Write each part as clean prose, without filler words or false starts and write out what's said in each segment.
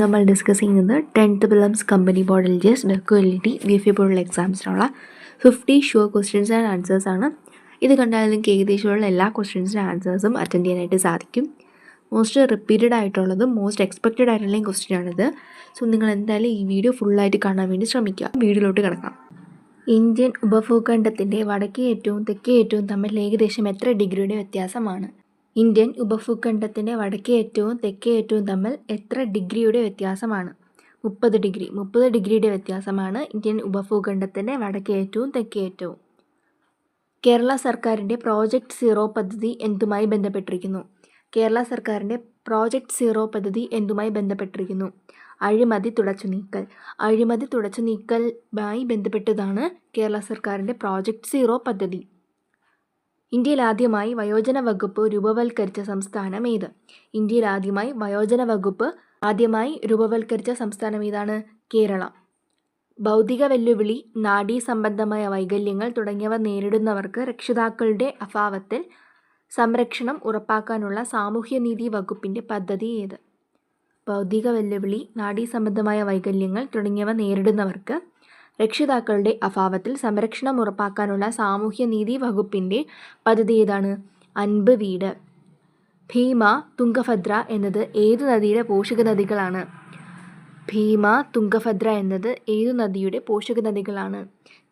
നമ്മൾ ഡിസ്കസ് ചെയ്യുന്നത് 10th prelims company board LGS quality VFA പോലുള്ള എക്സാംസിനുള്ള 50 ഷുവർ ക്വസ്റ്റ്യൻസ് ആൻഡ് ആൻസേഴ്സ് ആണ്. ഇത് കണ്ടാൽ നിങ്ങൾക്ക് ഏകദേശമുള്ള എല്ലാ ക്വസ്റ്റ്യൻസിൻ്റെ ആൻസേഴ്സും അറ്റൻഡ് ചെയ്യാനായിട്ട് സാധിക്കും. മോസ്റ്റ് റിപ്പീറ്റഡ് ആയിട്ടുള്ളതും മോസ്റ്റ് എക്സ്പെക്റ്റഡ് ആയിട്ടുള്ള ക്വസ്റ്റ്യൻ ആണിത്. സോ നിങ്ങൾ എന്തായാലും ഈ വീഡിയോ ഫുള്ളായിട്ട് കാണാൻ വേണ്ടി ശ്രമിക്കുക. വീഡിയോയിലോട്ട് കിടക്കാം. ഇന്ത്യൻ ഉപഭൂഖണ്ഡത്തിൻ്റെ വടക്കേ ഏറ്റവും തെക്കേ ഏറ്റവും തമ്മിൽ ഏകദേശം എത്ര ഡിഗ്രിയുടെ വ്യത്യാസമാണ്? ഇന്ത്യൻ ഉപഭൂഖണ്ഡത്തിൻ്റെ വടക്കേ ഏറ്റവും തെക്കേ ഏറ്റവും തമ്മിൽ എത്ര ഡിഗ്രിയുടെ വ്യത്യാസമാണ്? 30 ഡിഗ്രി. 30 ഡിഗ്രിയുടെ വ്യത്യാസമാണ് ഇന്ത്യൻ ഉപഭൂഖണ്ഡത്തിൻ്റെ വടക്കേ ഏറ്റവും തെക്കേ ഏറ്റവും. കേരള സർക്കാരിൻ്റെ പ്രോജക്റ്റ് സീറോ പദ്ധതി എന്തുമായി ബന്ധപ്പെട്ടിരിക്കുന്നു? കേരള സർക്കാരിൻ്റെ പ്രോജക്റ്റ് സീറോ പദ്ധതി എന്തുമായി ബന്ധപ്പെട്ടിരിക്കുന്നു? അഴിമതി തുടച്ചു നീക്കൽ. അഴിമതി തുടച്ചു നീക്കലുമായി ബന്ധപ്പെട്ടതാണ് കേരള സർക്കാരിൻ്റെ പ്രോജക്റ്റ് സീറോ പദ്ധതി. ഇന്ത്യയിൽ ആദ്യമായി വയോജന വകുപ്പ് രൂപവൽക്കരിച്ച സംസ്ഥാനം ഏത്? ഇന്ത്യയിൽ ആദ്യമായി വയോജന വകുപ്പ് രൂപവൽക്കരിച്ച സംസ്ഥാനം ഏതാണ്? കേരളം. ഭൗതിക വെല്ലുവിളി, നാഡീ സംബന്ധമായ വൈകല്യങ്ങൾ തുടങ്ങിയവ നേരിടുന്നവർക്ക് രക്ഷിതാക്കളുടെ അഭാവത്തിൽ സംരക്ഷണം ഉറപ്പാക്കാനുള്ള സാമൂഹ്യനീതി വകുപ്പിൻ്റെ പദ്ധതി ഏത്? ഭൗതിക വെല്ലുവിളി, നാഡീ സംബന്ധമായ വൈകല്യങ്ങൾ തുടങ്ങിയവ നേരിടുന്നവർക്ക് രക്ഷിതാക്കളുടെ അഭാവത്തിൽ സംരക്ഷണം ഉറപ്പാക്കാനുള്ള സാമൂഹ്യനീതി വകുപ്പിൻ്റെ പദ്ധതി ഏതാണ്? അൻപ് വീട്. ഭീമ, തുംഗഭദ്ര എന്നത് ഏതു നദിയുടെ പോഷക നദികളാണ്? ഭീമ, തുംഗഭദ്ര എന്നത് ഏതു നദിയുടെ പോഷക നദികളാണ്?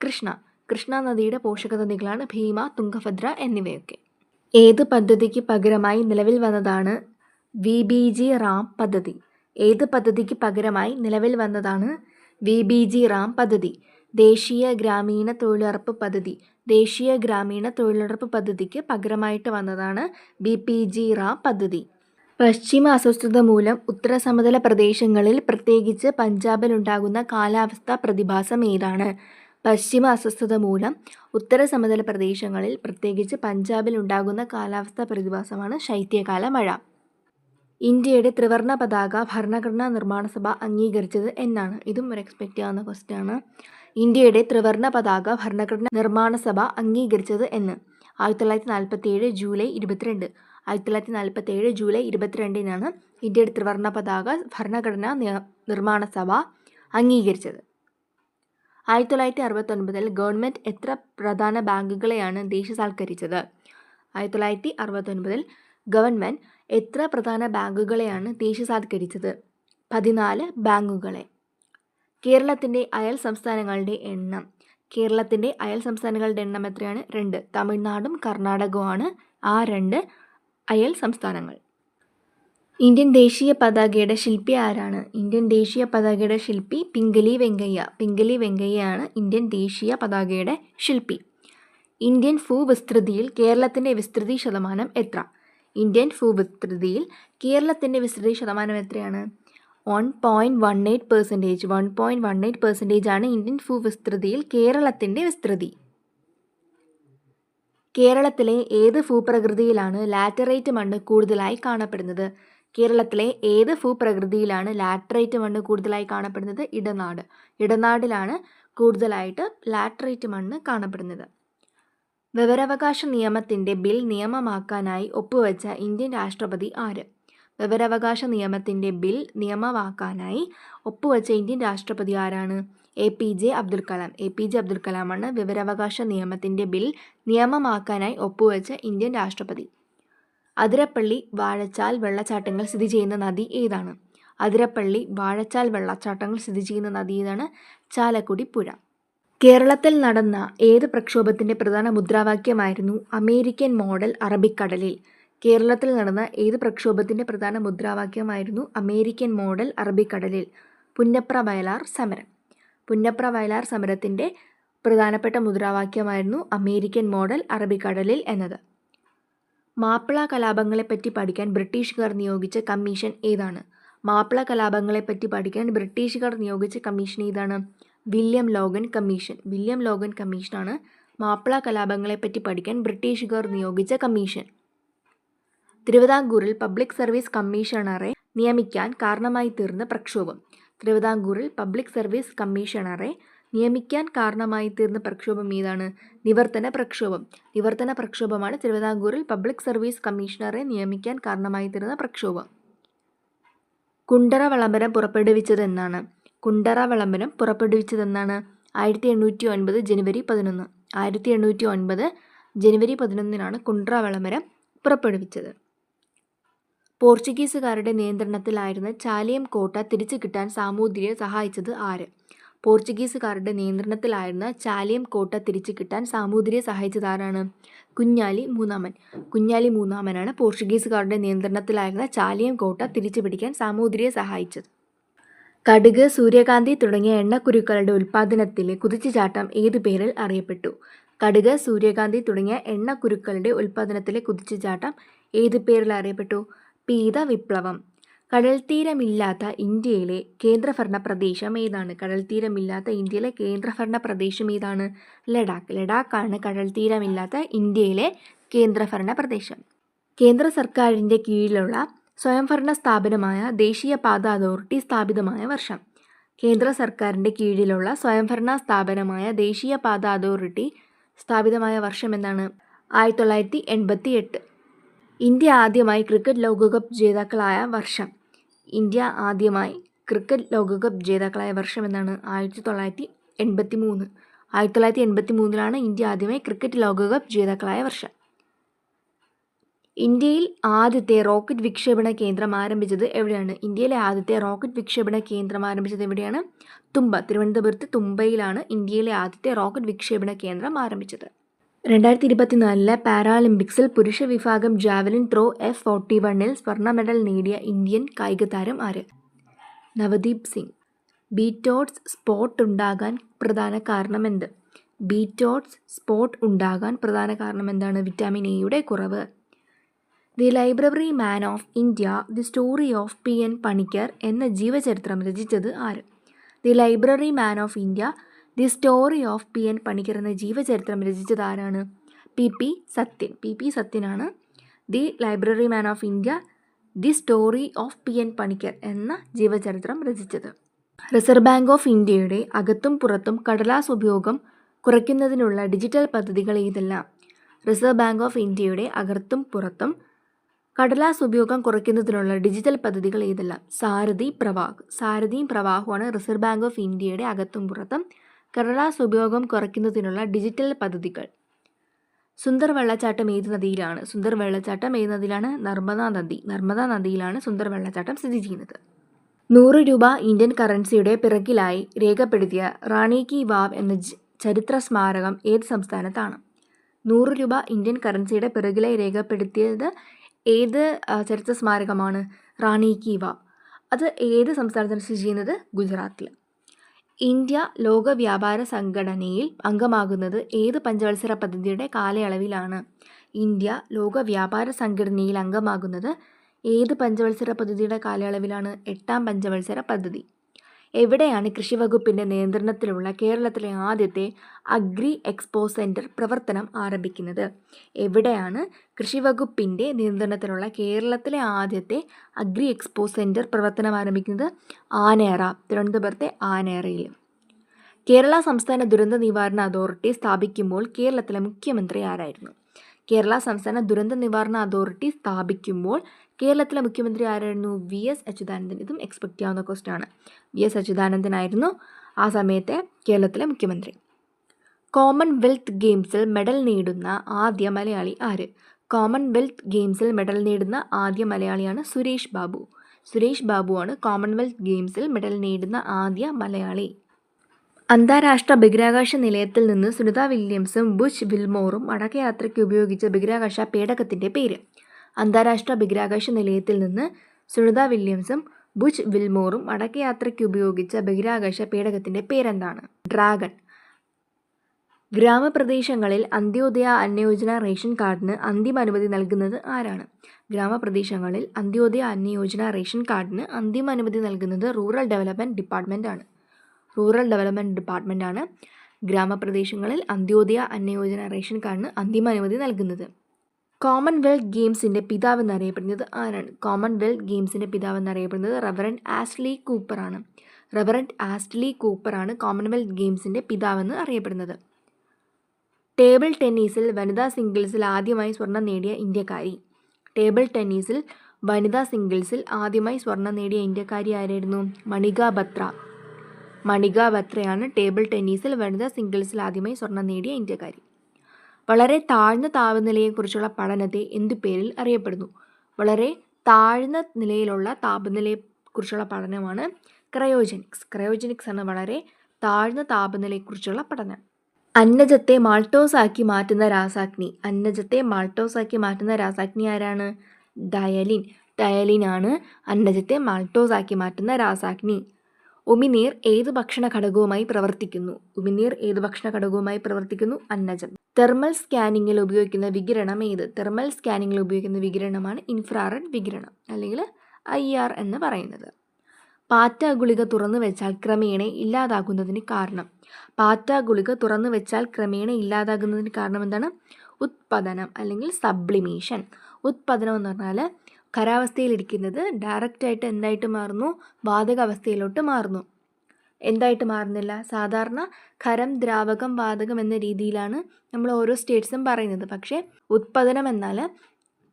കൃഷ്ണ നദിയുടെ പോഷക നദികളാണ് ഭീമ, തുംഗഭദ്ര എന്നിവയൊക്കെ. ഏത് പദ്ധതിക്ക് പകരമായി നിലവിൽ വന്നതാണ് VBG റാം പദ്ധതി? ഏത് പദ്ധതിക്ക് പകരമായി നിലവിൽ വന്നതാണ് VBG റാം പദ്ധതി? ദേശീയ ഗ്രാമീണ തൊഴിലുറപ്പ് പദ്ധതി. ദേശീയ ഗ്രാമീണ തൊഴിലുറപ്പ് പദ്ധതിക്ക് പകരമായിട്ട് വന്നതാണ് BPG റാം പദ്ധതി. പശ്ചിമ അസ്വസ്ഥത മൂലം ഉത്തര സമതല പ്രദേശങ്ങളിൽ പ്രത്യേകിച്ച് പഞ്ചാബിലുണ്ടാകുന്ന കാലാവസ്ഥാ പ്രതിഭാസം ഏതാണ്? പശ്ചിമ അസ്വസ്ഥത മൂലം ഉത്തര സമതല പ്രദേശങ്ങളിൽ പ്രത്യേകിച്ച് പഞ്ചാബിലുണ്ടാകുന്ന കാലാവസ്ഥാ പ്രതിഭാസമാണ് ശൈത്യകാല മഴ. ഇന്ത്യയുടെ ത്രിവർണ്ണ പതാക ഭരണഘടനാ നിർമ്മാണ സഭ അംഗീകരിച്ചത് എന്നാണ്? ഇതും ഒരു എക്സ്പെക്റ്റ് ചെയ്യാവുന്ന ക്വസ്റ്റ്യൻ ആണ്. ഇന്ത്യയുടെ ത്രിവർണ്ണ പതാക ഭരണഘടനാ നിർമ്മാണ സഭ അംഗീകരിച്ചത് എന്ന്? 1947 ജൂലൈ 22. 1947 ജൂലൈ 22-നാണ് ഇന്ത്യയുടെ ത്രിവർണ്ണ പതാക ഭരണഘടനാ നിർമ്മാണ സഭ അംഗീകരിച്ചത്. 1969 ഗവൺമെൻറ് എത്ര പ്രധാന ബാങ്കുകളെയാണ് ദേശസാൽക്കരിച്ചത്? 1969 ഗവൺമെൻറ് എത്ര പ്രധാന ബാങ്കുകളെയാണ് ദേശസാൽക്കരിച്ചത്? 14 ബാങ്കുകളെ. കേരളത്തിൻ്റെ അയൽ സംസ്ഥാനങ്ങളുടെ എണ്ണം. കേരളത്തിൻ്റെ അയൽ സംസ്ഥാനങ്ങളുടെ എണ്ണം എത്രയാണ്? 2. തമിഴ്നാടും കർണാടകവുമാണ് ആ 2 അയൽ സംസ്ഥാനങ്ങൾ. ഇന്ത്യൻ ദേശീയ പതാകയുടെ ശില്പി ആരാണ്? ഇന്ത്യൻ ദേശീയ പതാകയുടെ ശില്പി പിംഗലി വെങ്കയ്യ. പിംഗലി വെങ്കയ്യയാണ് ഇന്ത്യൻ ദേശീയ പതാകയുടെ ശില്പി. ഇന്ത്യൻ ഭൂവിസ്തൃതിയിൽ കേരളത്തിൻ്റെ വിസ്തൃതി ശതമാനം എത്ര? ഇന്ത്യൻ ഭൂവിസ്തൃതിയിൽ കേരളത്തിൻ്റെ വിസ്തൃതി ശതമാനം എത്രയാണ്? 1.18%. 1.18% ആണ് ഇന്ത്യൻ ഭൂവിസ്തൃതിയിൽ കേരളത്തിൻ്റെ വിസ്തൃതി. കേരളത്തിലെ ഏത് ഭൂപ്രകൃതിയിലാണ് ലാറ്ററൈറ്റ് മണ്ണ് കൂടുതലായി കാണപ്പെടുന്നത്? കേരളത്തിലെ ഏത് ഭൂപ്രകൃതിയിലാണ് ലാറ്ററൈറ്റ് മണ്ണ് കൂടുതലായി കാണപ്പെടുന്നത്? ഇടനാട്. ഇടനാടിലാണ് കൂടുതലായിട്ട് ലാറ്ററൈറ്റ് മണ്ണ് കാണപ്പെടുന്നത്. വിവരാവകാശ നിയമത്തിൻ്റെ ബിൽ നിയമമാക്കാനായി ഒപ്പുവെച്ച ഇന്ത്യൻ രാഷ്ട്രപതി ആര്? വിവരാവകാശ നിയമത്തിൻ്റെ ബിൽ നിയമമാക്കാനായി ഒപ്പുവെച്ച ഇന്ത്യൻ രാഷ്ട്രപതി ആരാണ്? APJ അബ്ദുൽ കലാം. APJ അബ്ദുൽ കലാമാണ് വിവരാവകാശ നിയമത്തിൻ്റെ ബിൽ നിയമമാക്കാനായി ഒപ്പുവെച്ച ഇന്ത്യൻ രാഷ്ട്രപതി. അതിരപ്പള്ളി വാഴച്ചാൽ വെള്ളച്ചാട്ടങ്ങൾ സ്ഥിതി ചെയ്യുന്ന നദി ഏതാണ്? അതിരപ്പള്ളി വാഴച്ചാൽ വെള്ളച്ചാട്ടങ്ങൾ സ്ഥിതി ചെയ്യുന്ന നദി ഏതാണ്? ചാലക്കുടി പുഴ. കേരളത്തിൽ നടന്ന ഏത് പ്രക്ഷോഭത്തിൻ്റെ പ്രധാന മുദ്രാവാക്യമായിരുന്നു അമേരിക്കൻ മോഡൽ അറബിക്കടലിൽ? കേരളത്തിൽ നടന്ന ഏത് പ്രക്ഷോഭത്തിൻ്റെ പ്രധാന മുദ്രാവാക്യമായിരുന്നു അമേരിക്കൻ മോഡൽ അറബിക്കടലിൽ? പുന്നപ്ര വയലാർ സമരം. പുന്നപ്ര വയലാർ സമരത്തിൻ്റെ പ്രധാനപ്പെട്ട മുദ്രാവാക്യമായിരുന്നു അമേരിക്കൻ മോഡൽ അറബിക്കടലിൽ എന്നത്. മാപ്പിള കലാപങ്ങളെപ്പറ്റി പഠിക്കാൻ ബ്രിട്ടീഷുകാർ നിയോഗിച്ച കമ്മീഷൻ ഏതാണ്? മാപ്പിള കലാപങ്ങളെപ്പറ്റി പഠിക്കാൻ ബ്രിട്ടീഷുകാർ നിയോഗിച്ച കമ്മീഷൻ ഏതാണ്? William Logan commission. William Logan കമ്മീഷനാണ് മാപ്പിള കലാപങ്ങളെപ്പറ്റി പഠിക്കാൻ ബ്രിട്ടീഷുകാർ നിയോഗിച്ച കമ്മീഷൻ. തിരുവിതാംകൂറിൽ പബ്ലിക് സർവീസ് കമ്മീഷണറെ നിയമിക്കാൻ കാരണമായി തീർന്ന പ്രക്ഷോഭം. തിരുവിതാംകൂറിൽ പബ്ലിക് സർവീസ് കമ്മീഷണറെ നിയമിക്കാൻ കാരണമായി തീർന്ന പ്രക്ഷോഭം ഏതാണ്? നിവർത്തന പ്രക്ഷോഭം. നിവർത്തന പ്രക്ഷോഭമാണ് തിരുവിതാംകൂറിൽ പബ്ലിക് സർവീസ് കമ്മീഷണറെ നിയമിക്കാൻ കാരണമായി തീർന്ന പ്രക്ഷോഭം. കുണ്ടറ വിളംബരം പുറപ്പെടുവിച്ചതെന്നാണ്? കുണ്ടറ വിളംബരം പുറപ്പെടുവിച്ചതെന്നാണ്? 1809 ജനുവരി 11. 1809 ജനുവരി 11 കുണ്ടറ വിളംബരം പുറപ്പെടുവിച്ചത്. പോർച്ചുഗീസുകാരുടെ നിയന്ത്രണത്തിലായിരുന്ന ചാലിയം കോട്ട തിരിച്ചു കിട്ടാൻ സാമൂതിരിയെ സഹായിച്ചത് ആര്? പോർച്ചുഗീസുകാരുടെ നിയന്ത്രണത്തിലായിരുന്ന ചാലിയം കോട്ട തിരിച്ചു കിട്ടാൻ സാമൂതിരിയെ സഹായിച്ചത് ആരാണ്? കുഞ്ഞാലി മൂന്നാമൻ. കുഞ്ഞാലി മൂന്നാമനാണ് പോർച്ചുഗീസുകാരുടെ നിയന്ത്രണത്തിലായിരുന്ന ചാലിയം കോട്ട തിരിച്ചു പിടിക്കാൻ സാമൂതിരിയെ സഹായിച്ചത്. കടുക്, സൂര്യകാന്തി തുടങ്ങിയ എണ്ണക്കുരുക്കളുടെ ഉൽപ്പാദനത്തിലെ കുതിച്ചുചാട്ടം ഏതു പേരിൽ അറിയപ്പെട്ടു? കടുക്, സൂര്യകാന്തി തുടങ്ങിയ എണ്ണക്കുരുക്കളുടെ ഉൽപ്പാദനത്തിലെ കുതിച്ചുചാട്ടം ഏതു പേരിൽ അറിയപ്പെട്ടു? പീത വിപ്ലവം. കടൽത്തീരമില്ലാത്ത ഇന്ത്യയിലെ കേന്ദ്രഭരണ പ്രദേശം ഏതാണ്? കടൽത്തീരമില്ലാത്ത ഇന്ത്യയിലെ കേന്ദ്രഭരണ പ്രദേശം ഏതാണ്? ലഡാക്ക്. ലഡാക്കാണ് കടൽത്തീരമില്ലാത്ത ഇന്ത്യയിലെ കേന്ദ്രഭരണ പ്രദേശം. കേന്ദ്ര സർക്കാരിൻ്റെ കീഴിലുള്ള സ്വയംഭരണ സ്ഥാപനമായ ദേശീയപാത അതോറിറ്റി സ്ഥാപിതമായ വർഷം. കേന്ദ്ര സർക്കാരിൻ്റെ കീഴിലുള്ള സ്വയംഭരണ സ്ഥാപനമായ ദേശീയപാത അതോറിറ്റി സ്ഥാപിതമായ വർഷം എന്നാണ്? 1988. ഇന്ത്യ ആദ്യമായി ക്രിക്കറ്റ് ലോകകപ്പ് ജേതാക്കളായ വർഷം. ഇന്ത്യ ആദ്യമായി ക്രിക്കറ്റ് ലോകകപ്പ് ജേതാക്കളായ വർഷം എന്നാണ്? 1983. 1983 ഇന്ത്യ ആദ്യമായി ക്രിക്കറ്റ് ലോകകപ്പ് ജേതാക്കളായ വർഷം. ഇന്ത്യയിൽ ആദ്യത്തെ റോക്കറ്റ് വിക്ഷേപണ കേന്ദ്രം ആരംഭിച്ചത് എവിടെയാണ്? ഇന്ത്യയിലെ ആദ്യത്തെ റോക്കറ്റ് വിക്ഷേപണ കേന്ദ്രം ആരംഭിച്ചത് എവിടെയാണ്? തുമ്പ. തിരുവനന്തപുരത്ത് തുമ്പയിലാണ് ഇന്ത്യയിലെ ആദ്യത്തെ റോക്കറ്റ് വിക്ഷേപണ കേന്ദ്രം ആരംഭിച്ചത്. 2024 പാരാലിമ്പിക്സിൽ പുരുഷ വിഭാഗം ജാവലിൻ ത്രോ F41 സ്വർണ്ണ മെഡൽ നേടിയ ഇന്ത്യൻ കായിക താരം ആര്? നവദീപ് സിംഗ്. ബീറ്റോട്സ് സ്പോട്ട് ഉണ്ടാകാൻ പ്രധാന കാരണം എന്ത്? ബീറ്റോട്സ് സ്പോട്ട് ഉണ്ടാകാൻ പ്രധാന കാരണം എന്താണ്? വിറ്റാമിൻ എയുടെ കുറവ്. The library man of India the story of P.N. Panicker എന്ന ജീവചരിത്രം രചിച്ചത് ആര്? The library man of India the story of P.N. Panicker എന്ന ജീവചരിത്രം രചിച്ചത് ആരാണ്? P.P. സത്യൻ. P.P. സത്യനാണ് the library man of India the story of P.N. Panicker എന്ന ജീവചരിത്രം രചിച്ചത്. റിസർവ് ബാങ്ക് ഓഫ് ഇന്ത്യയുടെ അകത്തും പുറത്തും കടലാസ് ഉപയോഗം കുറയ്ക്കുന്നതിനുള്ള ഡിജിറ്റൽ പദ്ധതികൾ ഏതെല്ലാം? റിസർവ് ബാങ്ക് ഓഫ് ഇന്ത്യയുടെ അകത്തും പുറത്തും കടലാസ് ഉപയോഗം കുറയ്ക്കുന്നതിനുള്ള ഡിജിറ്റൽ പദ്ധതികൾ ഏതെല്ലാം? സാരഥി, പ്രവാഹ്. സാരഥിയും പ്രവാഹുമാണ് റിസർവ് ബാങ്ക് ഓഫ് ഇന്ത്യയുടെ അകത്തും പുറത്തും കടലാസ് ഉപയോഗം കുറയ്ക്കുന്നതിനുള്ള ഡിജിറ്റൽ പദ്ധതികൾ. സുന്ദർ വെള്ളച്ചാട്ടം ഏത് നദിയിലാണ്? സുന്ദർ വെള്ളച്ചാട്ടം ഏത് നദിയിലാണ്? നർമ്മദ നദി. നർമ്മദ നദിയിലാണ് സുന്ദർ വെള്ളച്ചാട്ടം സ്ഥിതി ചെയ്യുന്നത്. 100 രൂപ ഇന്ത്യൻ കറൻസിയുടെ പിറകിലായി രേഖപ്പെടുത്തിയ റാണി കി വാവ് എന്ന ചരിത്ര സ്മാരകം ഏത് സംസ്ഥാനത്താണ്? 100 രൂപ ഇന്ത്യൻ കറൻസിയുടെ പിറകിലായി രേഖപ്പെടുത്തിയത് ഏത് ചരിത്ര സ്മാരകമാണ്? റാണി കി വാവ്. അത് ഏത് സംസ്ഥാനത്താണ് സ്ഥിതി ചെയ്യുന്നത്? ഗുജറാത്തിൽ. ഇന്ത്യ ലോക വ്യാപാര സംഘടനയിൽ അംഗമാകുന്നത് ഏത് പഞ്ചവത്സര പദ്ധതിയുടെ കാലയളവിലാണ്? ഇന്ത്യ ലോക വ്യാപാര സംഘടനയിൽ അംഗമാകുന്നത് ഏത് പഞ്ചവത്സര പദ്ധതിയുടെ കാലയളവിലാണ്? 8ാം പഞ്ചവത്സര പദ്ധതി. എവിടെയാണ് കൃഷിവകുപ്പിൻ്റെ നിയന്ത്രണത്തിലുള്ള കേരളത്തിലെ ആദ്യത്തെ അഗ്രി എക്സ്പോ സെൻറ്റർ പ്രവർത്തനം ആരംഭിക്കുന്നത്? എവിടെയാണ് കൃഷിവകുപ്പിൻ്റെ നിയന്ത്രണത്തിലുള്ള കേരളത്തിലെ ആദ്യത്തെ അഗ്രി എക്സ്പോ സെൻറ്റർ പ്രവർത്തനം ആരംഭിക്കുന്നത്? ആനേറ. തിരുവനന്തപുരത്തെ ആനേറയിൽ. കേരള സംസ്ഥാന ദുരന്ത നിവാരണ അതോറിറ്റി സ്ഥാപിക്കുമ്പോൾ കേരളത്തിലെ മുഖ്യമന്ത്രി ആരായിരുന്നു? കേരള സംസ്ഥാന ദുരന്ത നിവാരണ അതോറിറ്റി സ്ഥാപിക്കുമ്പോൾ കേരളത്തിലെ മുഖ്യമന്ത്രി ആരായിരുന്നു? VS അച്യുതാനന്ദൻ. ഇതും എക്സ്പെക്ട് ചെയ്യാവുന്ന ക്വസ്റ്റ്യൻ ആണ്. VS അച്യുതാനന്ദനായിരുന്നു ആ സമയത്തെ കേരളത്തിലെ മുഖ്യമന്ത്രി. കോമൺവെൽത്ത് ഗെയിംസിൽ മെഡൽ നേടുന്ന ആദ്യ മലയാളി ആര്? കോമൺവെൽത്ത് ഗെയിംസിൽ മെഡൽ നേടുന്ന ആദ്യ മലയാളിയാണ് സുരേഷ് ബാബു. സുരേഷ് ബാബുവാണ് കോമൺവെൽത്ത് ഗെയിംസിൽ മെഡൽ നേടുന്ന ആദ്യ മലയാളി. അന്താരാഷ്ട്ര ബഹിരാകാശ നിലയത്തിൽ നിന്ന് സുനിത വില്യംസും ബുച്ച് വിൽമോറും മടക്കയാത്രയ്ക്ക് ഉപയോഗിച്ച ബഹിരാകാശ പേടകത്തിൻ്റെ പേര്? അന്താരാഷ്ട്ര ബഹിരാകാശ നിലയത്തിൽ നിന്ന് സുനിത വില്യംസും ബുച്ച് വിൽമോറും മടക്കയാത്രയ്ക്ക് ഉപയോഗിച്ച ബഹിരാകാശ പേടകത്തിൻ്റെ പേരെന്താണ്? ഡ്രാഗൺ. ഗ്രാമപ്രദേശങ്ങളിൽ അന്ത്യോദയ അന്നയോജന റേഷൻ കാർഡിന് അന്തിമ അനുമതി നൽകുന്നത് ആരാണ്? ഗ്രാമപ്രദേശങ്ങളിൽ അന്ത്യോദയ അന്നയോജന റേഷൻ കാർഡിന് അന്തിമ അനുമതി നൽകുന്നത് റൂറൽ ഡെവലപ്മെൻറ്റ് ഡിപ്പാർട്ട്മെൻറ്റാണ്. റൂറൽ ഡെവലപ്മെൻറ്റ് ഡിപ്പാർട്ട്മെൻറ്റാണ് ഗ്രാമപ്രദേശങ്ങളിൽ അന്ത്യോദയ അന്നയോജന റേഷൻ കാർഡിന് അന്തിമ അനുമതി നൽകുന്നത്. കോമൺവെൽത്ത് ഗെയിംസിൻ്റെ പിതാവ് എന്നറിയപ്പെടുന്നത് ആരാണ്? കോമൺവെൽത്ത് ഗെയിംസിൻ്റെ പിതാവ് എന്നറിയപ്പെടുന്നത് റവറൻഡ് ആഷ്ലി കൂപ്പറാണ്. റവറൻഡ് ആഷ്ലി കൂപ്പറാണ് കോമൺവെൽത്ത് ഗെയിംസിൻ്റെ പിതാവെന്ന് അറിയപ്പെടുന്നത്. ടേബിൾ ടെന്നീസിൽ വനിതാ സിംഗിൾസിൽ ആദ്യമായി സ്വർണം നേടിയ ഇന്ത്യക്കാരി? ടേബിൾ ടെന്നീസിൽ വനിതാ സിംഗിൾസിൽ ആദ്യമായി സ്വർണം നേടിയ ഇന്ത്യക്കാരി ആരായിരുന്നു? മണിക ബത്ര. മണിക ബത്രയാണ് ടേബിൾ ടെന്നീസിൽ വനിതാ സിംഗിൾസിൽ ആദ്യമായി സ്വർണം നേടിയ ഇന്ത്യക്കാരി. വളരെ താഴ്ന്ന താപനിലയെക്കുറിച്ചുള്ള പഠനത്തെ എന്തു പേരിൽ അറിയപ്പെടുന്നു? വളരെ താഴ്ന്ന നിലയിലുള്ള താപനിലയെക്കുറിച്ചുള്ള പഠനമാണ് ക്രയോജനിക്സ്. ക്രയോജനിക്സ് ആണ് വളരെ താഴ്ന്ന താപനിലയെക്കുറിച്ചുള്ള പഠനം. അന്നജത്തെ മാൾട്ടോസാക്കി മാറ്റുന്ന രാസാഗ്നി. അന്നജത്തെ മാൾട്ടോസാക്കി മാറ്റുന്ന രാസാഗ്നി ആരാണ്? ഡയലിൻ. ഡയലിനാണ് അന്നജത്തെ മാൾട്ടോസാക്കി മാറ്റുന്ന രാസാഗ്നി. ഉമിനീർ ഏത് ഭക്ഷണ ഘടകവുമായി പ്രവർത്തിക്കുന്നു? ഉമിനീർ ഏത് ഭക്ഷണ ഘടകവുമായി പ്രവർത്തിക്കുന്നു? അന്നജം. തെർമൽ സ്കാനിങ്ങിൽ ഉപയോഗിക്കുന്ന വികിരണം ഏത്? തെർമൽ സ്കാനിങ്ങിൽ ഉപയോഗിക്കുന്ന വികിരണമാണ് ഇൻഫ്രാറെഡ് വികിരണം, അല്ലെങ്കിൽ IR എന്ന് പറയുന്നത്. പാറ്റ ഗുളിക തുറന്നു വെച്ചാൽ ക്രമേണ ഇല്ലാതാകുന്നതിന് കാരണം? പാറ്റ ഗുളിക തുറന്നു വെച്ചാൽ ക്രമേണ ഇല്ലാതാകുന്നതിന് കാരണം എന്താണ്? ഉത്പതനം അല്ലെങ്കിൽ സബ്ലിമേഷൻ. ഉത്പതനം എന്ന് പറഞ്ഞാൽ ഖരാവസ്ഥയിലിരിക്കുന്നത് ഡയറക്റ്റായിട്ട് എന്തായിട്ട് മാറുന്നു? വാതകാവസ്ഥയിലോട്ട് മാറുന്നു. എന്തായിട്ട് മാറുന്നില്ല? സാധാരണ ഖരം, ദ്രാവകം, വാതകം എന്ന രീതിയിലാണ് നമ്മൾ ഓരോ സ്റ്റേറ്റ്സും പറയുന്നത്. പക്ഷേ ഉത്പതനം എന്നാൽ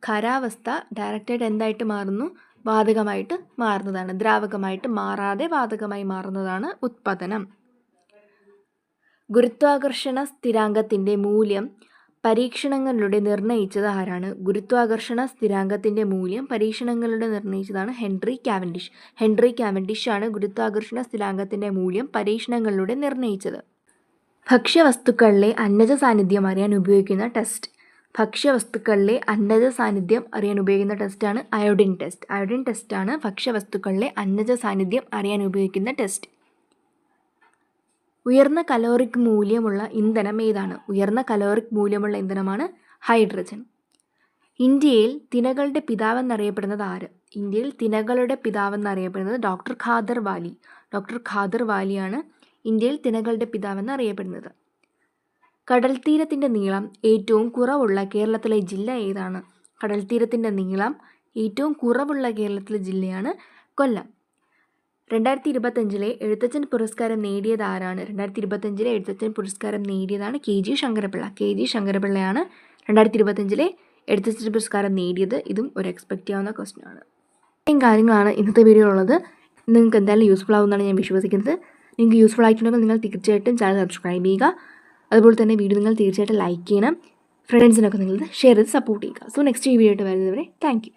ഖരാവസ്ഥ ഡയറക്റ്റായിട്ട് എന്തായിട്ട് മാറുന്നു? വാതകമായിട്ട് മാറുന്നതാണ്. ദ്രാവകമായിട്ട് മാറാതെ വാതകമായി മാറുന്നതാണ് ഉത്പതനം. ഗുരുത്വാകർഷണ സ്ഥിരാങ്കത്തിൻ്റെ മൂല്യം പരീക്ഷണങ്ങളിലൂടെ നിർണ്ണയിച്ചത് ആരാണ്? ഗുരുത്വാകർഷണ സ്ഥിരാങ്കത്തിൻ്റെ മൂല്യം പരീക്ഷണങ്ങളിലൂടെ നിർണ്ണയിച്ചതാണ് ഹെൻറി കാവൻഡിഷ്. ഹെൻറി കാവൻഡിഷ് ആണ് ഗുരുത്വാകർഷണ സ്ഥിരാങ്കത്തിൻ്റെ മൂല്യം പരീക്ഷണങ്ങളിലൂടെ നിർണ്ണയിച്ചത്. ഭക്ഷ്യവസ്തുക്കളിലെ അന്നജ സാന്നിധ്യം അറിയാൻ ഉപയോഗിക്കുന്ന ടെസ്റ്റ്. ഭക്ഷ്യവസ്തുക്കളിലെ അന്നജ സാന്നിധ്യം അറിയാൻ ഉപയോഗിക്കുന്ന ടെസ്റ്റാണ് അയോഡിൻ ടെസ്റ്റ്. അയോഡിൻ ടെസ്റ്റാണ് ഭക്ഷ്യവസ്തുക്കളിലെ അന്നജ സാന്നിധ്യം അറിയാൻ ഉപയോഗിക്കുന്ന ടെസ്റ്റ്. ഉയർന്ന കലോറിക് മൂല്യമുള്ള ഇന്ധനം ഏതാണ്? ഉയർന്ന കലോറിക് മൂല്യമുള്ള ഇന്ധനമാണ് ഹൈഡ്രജൻ. ഇന്ത്യയിൽ തിനകളുടെ പിതാവെന്നറിയപ്പെടുന്നത് ആര്? ഇന്ത്യയിൽ തിനകളുടെ പിതാവെന്നറിയപ്പെടുന്നത് ഡോക്ടർ ഖാദർ വാലി. ഡോക്ടർ ഖാദർ വാലിയാണ് ഇന്ത്യയിൽ തിനകളുടെ പിതാവെന്നറിയപ്പെടുന്നത്. കടൽത്തീരത്തിൻ്റെ നീളം ഏറ്റവും കുറവുള്ള കേരളത്തിലെ ജില്ല ഏതാണ്? കടൽത്തീരത്തിൻ്റെ നീളം ഏറ്റവും കുറവുള്ള കേരളത്തിലെ ജില്ലയാണ് കൊല്ലം. 2025 എഴുത്തച്ഛൻ പുരസ്കാരം നേടിയത് ആരാണ്? 2025 എഴുത്തച്ഛൻ പുരസ്കാരം നേടിയതാണ് KG ശങ്കരപിള്ള. KG ശങ്കരപിള്ളയാണ് 2025 എഴുത്തച്ഛൻ പുരസ്കാരം നേടിയത്. ഇതും ഒരു എക്സ്പെക്റ്റ് ചെയ്യാവുന്ന ക്വസ്റ്റ്യൻ ആണ്. ഇത്രയും കാര്യങ്ങളാണ് ഇന്നത്തെ വീഡിയോ ഉള്ളത്. നിങ്ങൾക്ക് എന്തായാലും യൂസ്ഫുൾ ആവുമെന്നാണ് ഞാൻ വിശ്വസിക്കുന്നത്. നിങ്ങൾക്ക് യൂസ്ഫുൾ ആയിട്ടുണ്ടെങ്കിൽ നിങ്ങൾ തീർച്ചയായിട്ടും ചാനൽ സബ്സ്ക്രൈബ് ചെയ്യുക. അതുപോലെ തന്നെ വീഡിയോ നിങ്ങൾ തീർച്ചയായിട്ടും ലൈക്ക് ചെയ്യണം. ഫ്രണ്ട്സിനൊക്കെ നിങ്ങൾ ഷെയർ ചെയ്ത് സപ്പോർട്ട് ചെയ്യുക. സോ നെക്സ്റ്റ് വീഡിയോ ആയിട്ട് വരുന്നവരെ താങ്ക് യു.